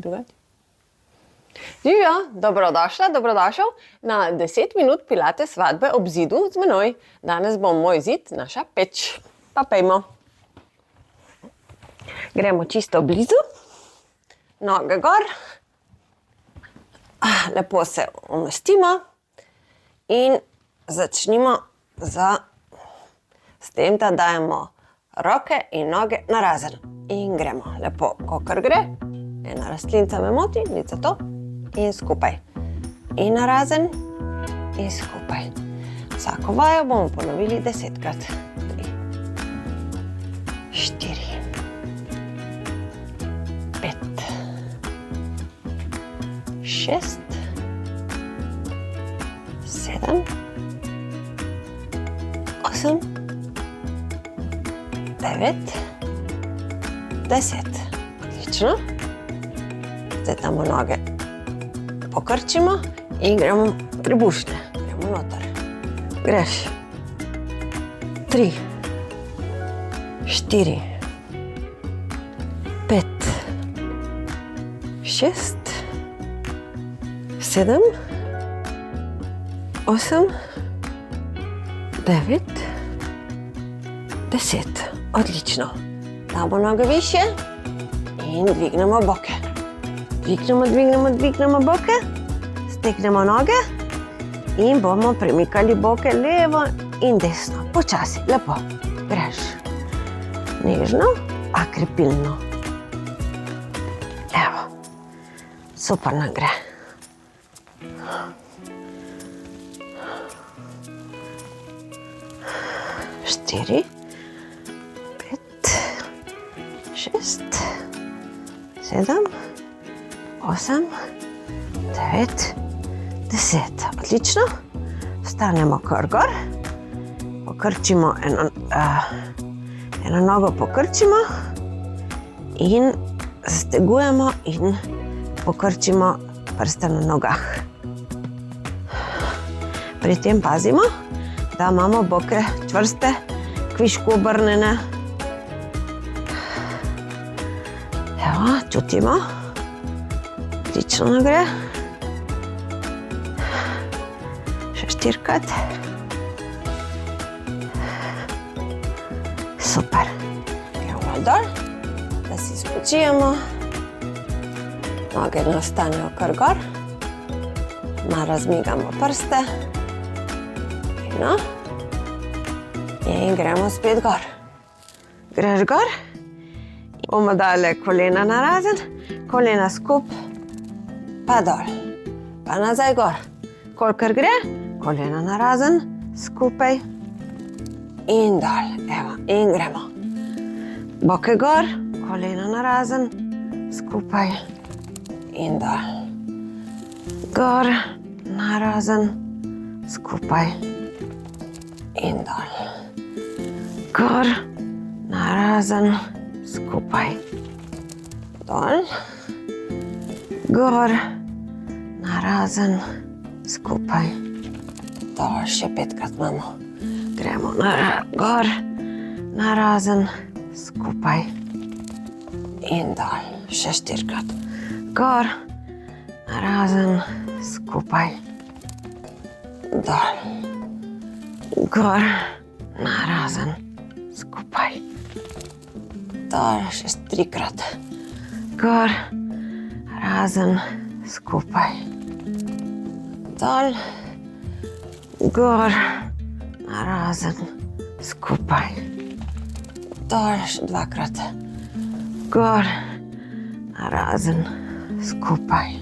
drugače. Živijo, dobrodošla, dobrodošel na 10 minut pilates vadbe ob zidu z menoj. Danes bo moj zid naša peč. Pa pejmo. Gremo čisto blizu. Noge gor. Lepo se umestimo. In začnimo s tem, da dajemo roke in noge narazen. In gremo lepo, kakor gre. Ena rastlinca me moti, nič za to. In skupaj. In narazen, in skupaj. Vsako vajo bomo ponovili 10krat. 3, 4, 5, 6, 7, 8, 9, 10. Odlično. Zdaj damo noge pokrčimo in gremo trebušne. Gremo noter. Greš. 3, 4, 5, 6, 7, 8, 9, 10. Odlično. Damo noge višje in dvignemo boke. Dvignemo boke, stegnemo noge in bomo premikali boke levo in desno. Počasi, lepo. Greš. Nežno, a krepilno. Evo. Super nam gre. Štiri, 5, 6, 7, 8, 9, 10. Odlično. Vstanemo kar gor. Pokrčimo eno nogo pokrčimo in stegujemo in pokrčimo prste na nogah. Pri tem pazimo, da imamo boke čvrste, kvišku obrnjene. Evo, čutimo. Odlično nam gre. Še 4krat. Super. Gremo dol, da si spočijemo. Noge nastanejo kar gor. Malo razmigamo prste. No. In gremo spet gor. Greš gor. Bomo dali kolena narazen, kolena skupaj. Pa dol, pa nazaj gor. Kolikor gre, kolena narazen, skupaj in dol. Evo, in gremo. Boke gor, kolena narazen, skupaj in dol. Gor, narazen, skupaj in dol. Gor, narazen, skupaj. Dol. Gor, narazen, skupaj. Dol, še 5krat imamo. Gremo gor, narazen, skupaj. In dol, še 4krat. Gor, narazen, skupaj. Dol. Gor, narazen, skupaj. Dol, še 3krat. Gor, narazen, skupaj. Dol, gor, narazen, skupaj. Dol, še 2krat. Gor, narazen, skupaj.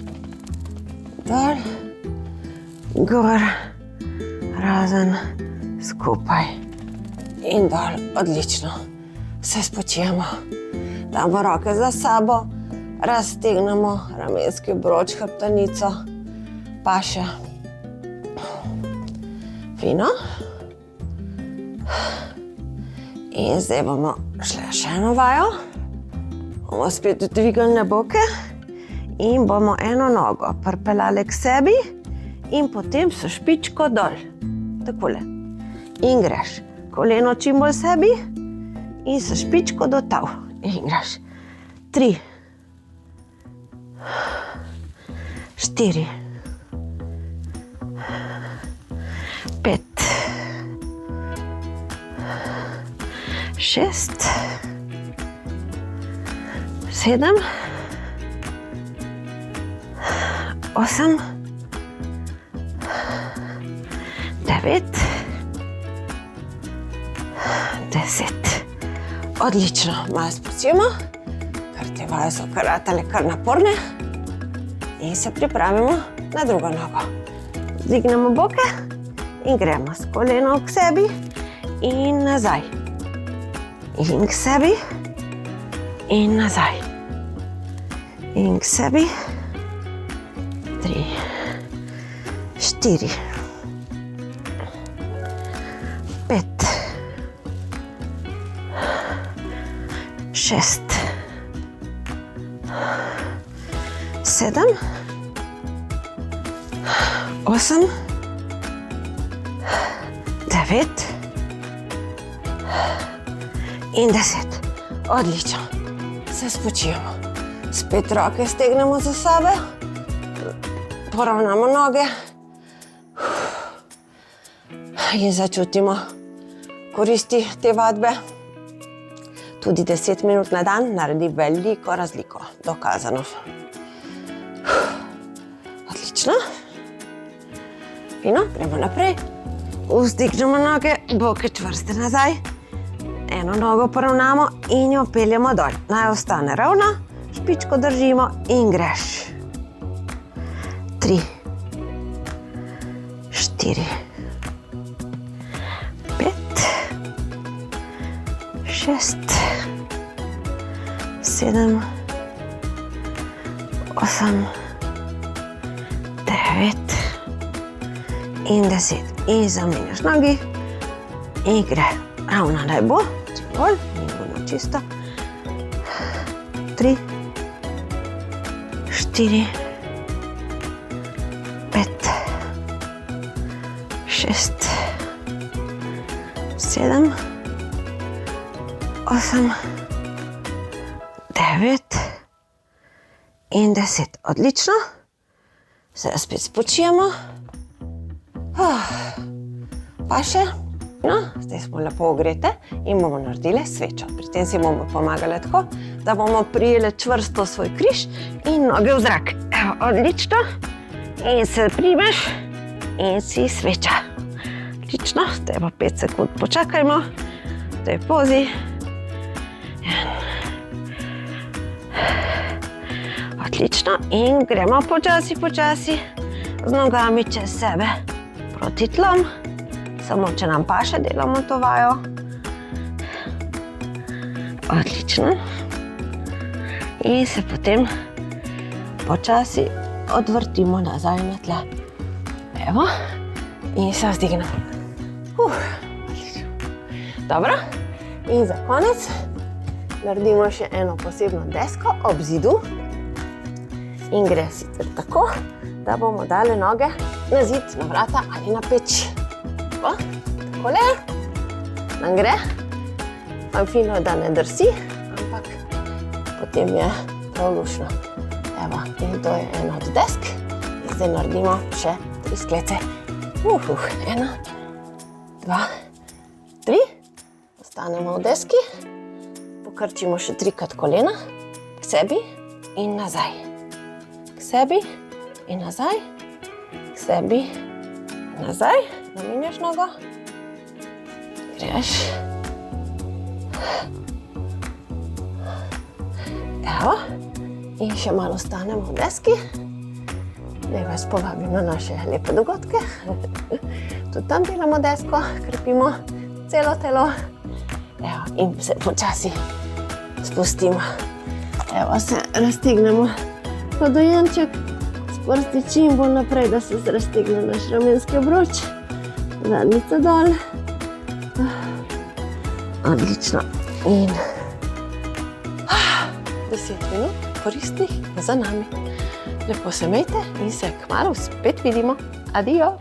Dol, gor, narazen, skupaj. In dol, odlično. Se spočijemo. Damo roke za sabo. Raztegnemo ramenski obroč, hrbtenico, paše. Fino. In zdaj bomo šli še eno vajo. Bomo spet dvignili boke in bomo eno nogo pripeljali k sebi in potem s špičko dol. Takole. In greš. Koleno čim bolj sebi in s špičko do tal. In greš. 3, 4, 5, 6, 7, 8, 9, 10. Odlično, malo sprostimo, ker te vaje so ratale kar naporne in se pripravimo na drugo nogo. Vzdignemo boke in gremo s koleno k sebi in nazaj. In k sebi in nazaj. In k sebi. 3, 4, 5, 6, 7, 8, 9 in 10. Odlično. Se spočijemo. Spet roke stegnemo za sebe. Poravnamo noge. In začutimo koristi te vadbe. Tudi 10 minut na dan naredi veliko razliko. Dokazano. Odlično. Fino, gremo naprej. Vzdignemo noge, boke čvrste nazaj. Eno nogo poravnamo in jo peljemo dol. Naj ostane ravna, špičko držimo in greš. 3, 4, 5, 6, 7, 8, 9 in 10. In zamenjaš nogi in gre. Ravno naj bo, čim bolj, in bomo čisto. 3, 4, 5, 6, 7, 8, 9 in 10. Odlično. Zdaj spet spočijemo. Pa še. No, zdaj smo lepo ogrete in bomo naredili svečo. Pri tem si bomo pomagali tako, da bomo prijeli čvrsto svoj križ in noge v zrak. Evo, odlično. In se primeš in si sveča. Odlično, zdaj pa 5 sekund počakajmo v tej pozi. Odlično in gremo počasi, počasi z nogami čez sebe proti tlom. Samo, če nam paše, delamo to vajo. Odlično. In se potem počasi odvrtimo nazaj na tle. Evo. In se vzdignemo. Dobro. In za konec naredimo še eno posebno desko ob zidu. In gre sicer tako, da bomo dali noge na zid, na vrata ali na peč. Takole, nam gre, pa fino, da ne drsi, ampak potem je prav lušno. Evo, in to je ena od desk. In zdaj naredimo še 3 sklece. 1, 2, 3. Ostanemo v deski, pokrčimo še 3-krat kolena, k sebi in nazaj. K sebi in nazaj, k sebi in nazaj. Zamenjaš nogo, greš. Evo, in še malo ostanemo v deski. Naj vas povabim na naše lepe dogodke. Tudi tam delamo desko, krepimo celo telo. Evo, in se počasi spustimo. Evo, se raztegnemo kot dojenček, s prsti čim bolj naprej, da se raztegne naš ramenski obroč. Zadnjica dol. Odlično. In 10 minut koristnih za nami. Lepo se imejte in se kmalu spet vidimo. Adijo!